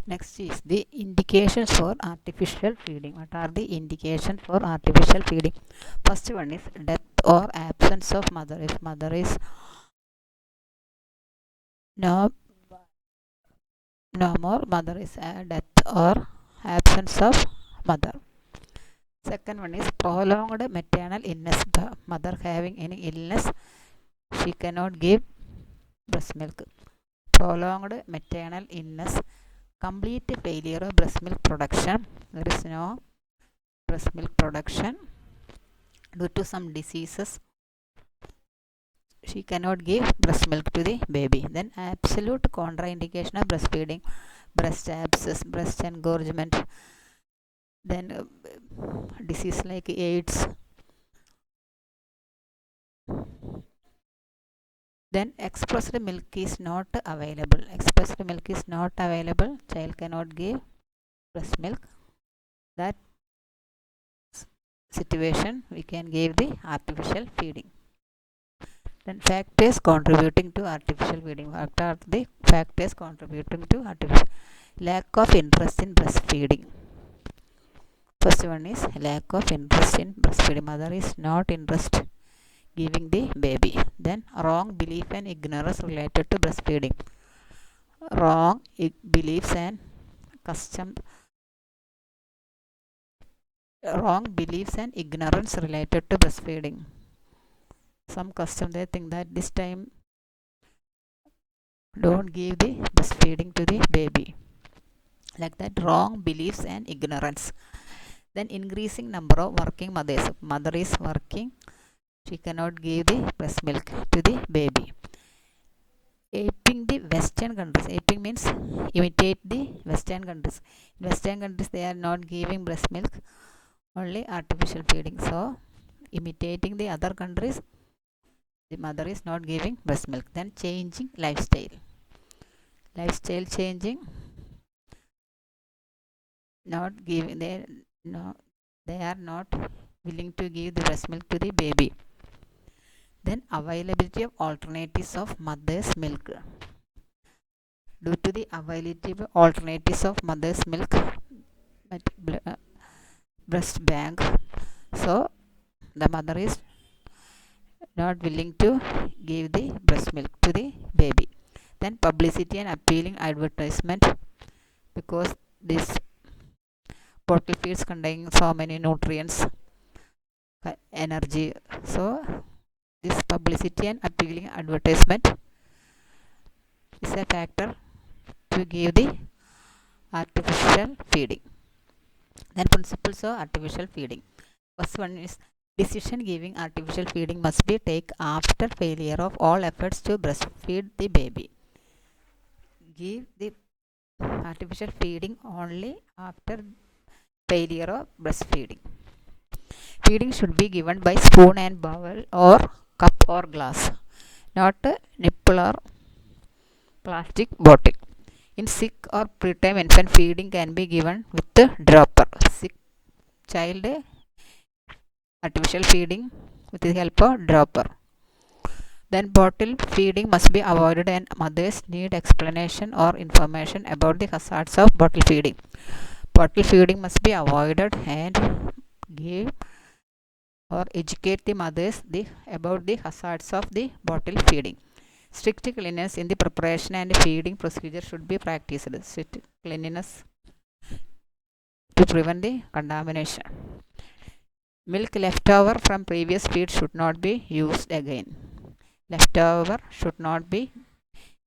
Next is the indications for artificial feeding. What are the indications for artificial feeding? First one is death or absence of mother. If mother is no more, mother is death or absence of mother. Second one is prolonged maternal illness. The mother having any illness, she cannot give breast milk. Prolonged maternal illness, complete failure of breast milk production. There is no breast milk production due to some diseases. She cannot give breast milk to the baby. Then absolute contraindication of breastfeeding, breast abscess, breast engorgement, then disease like AIDS. Then expressed milk is not available. Expressed milk is not available. Child cannot give breast milk. That situation we can give the artificial feeding. Then factors contributing to artificial feeding. What are the factors contributing to artificial? Lack of interest in breastfeeding. First one is lack of interest in breastfeeding. Mother is not interested giving the baby. Then wrong belief and ignorance related to breastfeeding. Wrong beliefs and custom. Wrong beliefs and ignorance related to breastfeeding. Some custom, they think that this time don't give the breastfeeding to the baby. Like that, wrong beliefs and ignorance. Then increasing number of working mothers. Mother is working, she cannot give the breast milk to the baby. Aping the Western countries. Aping means imitate the Western countries. In Western countries, they are not giving breast milk, only artificial feeding. So, imitating the other countries, the mother is not giving breast milk. Then changing lifestyle. Lifestyle changing, not giving. They are not willing to give the breast milk to the baby. Then availability of alternatives of mother's milk. Due to the availability of alternatives of mother's milk at breast bank, so the mother is not willing to give the breast milk to the baby. Then publicity and appealing advertisement, because this bottle feeds containing so many nutrients, energy. So this publicity and appealing advertisement is a factor to give the artificial feeding. Then principles of artificial feeding. First one is decision giving. Artificial feeding must be taken after failure of all efforts to breastfeed the baby. Give the artificial feeding only after failure of breastfeeding. Feeding should be given by spoon and bowl or cup or glass, not a nipple or plastic bottle. In sick or preterm infant, feeding can be given with a dropper. Sick child, artificial feeding with the help of dropper. Then bottle feeding must be avoided and mothers need explanation or information about the hazards of bottle feeding. Bottle feeding must be avoided and give or educate the mothers about the hazards of the bottle feeding. Strict cleanliness in the preparation and feeding procedure should be practiced. Strict cleanliness to prevent the contamination. Milk leftover from previous feed should not be used again. Leftover should not be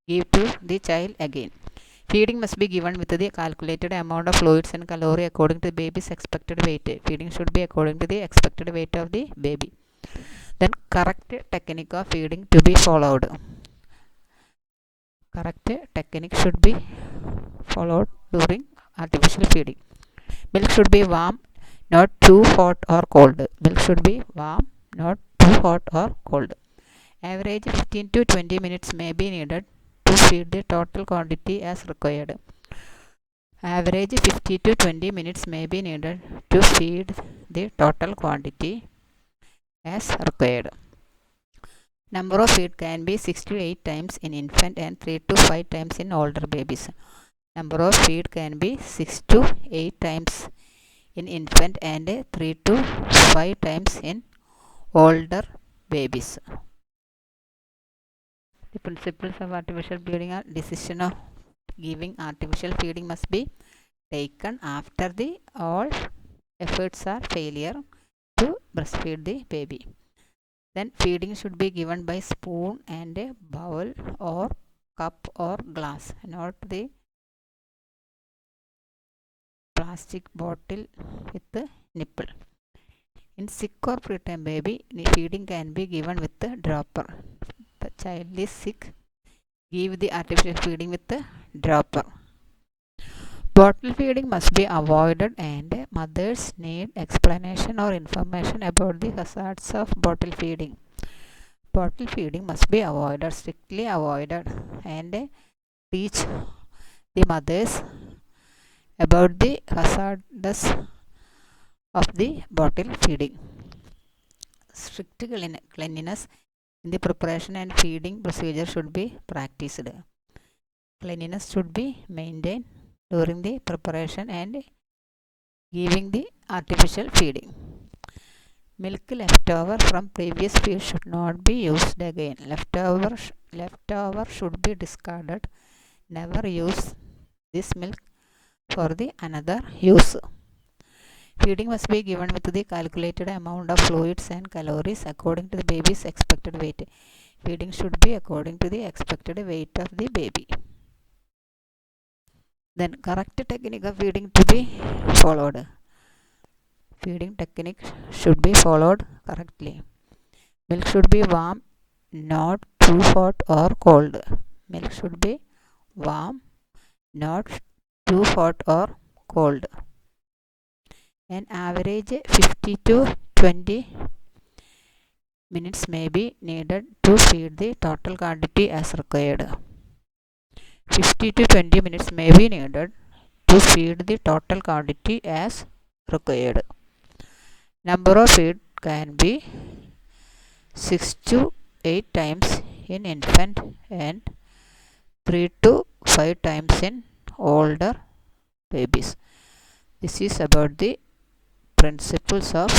given to the child again. Feeding must be given with the calculated amount of fluids and calorie according to the baby's expected weight. Feeding should be according to the expected weight of the baby. Then correct technique of feeding to be followed. Correct technique should be followed during artificial feeding. Milk should be warm, not too hot or cold. Milk should be warm, not too hot or cold. Average 15 to 20 minutes may be needed to feed the total quantity as required. Average 50 to 20 minutes may be needed to feed the total quantity as required. Number of feed can be 6 to 8 times in infant and 3 to 5 times in older babies. Number of feed can be 6 to 8 times in infant and 3 to 5 times in older babies. The principles of artificial feeding are: decision of giving artificial feeding must be taken after the all efforts are failure to breastfeed the baby. Then feeding should be given by spoon and a bowl or cup or glass, not the plastic bottle with the nipple. In sick or preterm baby, feeding can be given with the dropper. The child is sick, give the artificial feeding with the dropper. Bottle feeding must be avoided and mothers need explanation or information about the hazards of bottle feeding. Bottle feeding must be avoided, strictly avoided, and teach the mothers about the hazards of the bottle feeding. Strict cleanliness in the preparation and feeding procedure should be practiced. Cleanliness should be maintained during the preparation and giving the artificial feeding. Milk leftover from previous feed should not be used again. Leftover should be discarded. Never use this milk for the another use. Feeding must be given with the calculated amount of fluids and calories according to the baby's expected weight. Feeding should be according to the expected weight of the baby. Then correct technique of feeding to be followed. Feeding technique should be followed correctly. Milk should be warm, not too hot or cold. Milk should be warm, not too hot or cold. An average 50 to 20 minutes may be needed to feed the total quantity as required. 50 to 20 minutes may be needed to feed the total quantity as required. Number of feed can be 6 to 8 times in infant and 3 to 5 times in older babies. This is about the principles of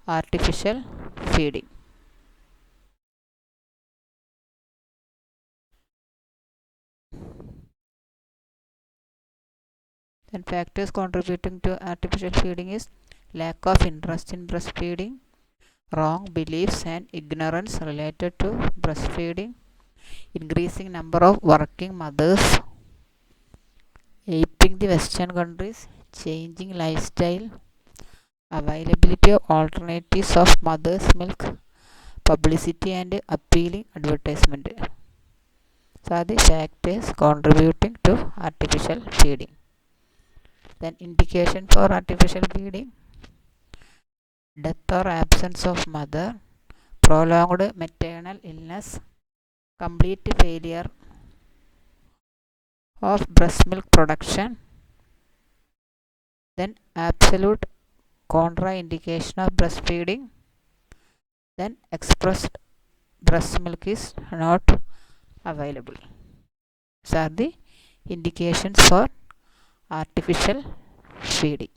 artificial feeding. Then factors contributing to artificial feeding is lack of interest in breastfeeding, wrong beliefs and ignorance related to breastfeeding, increasing number of working mothers, aping the Western countries, changing lifestyle, availability of alternatives of mother's milk, publicity and appealing advertisement. So are the factors contributing to artificial feeding. Then indication for artificial feeding: death or absence of mother, prolonged maternal illness, complete failure of breast milk production, then absolute contraindication of breastfeeding, then expressed breast milk is not available. These are the indications for artificial feeding.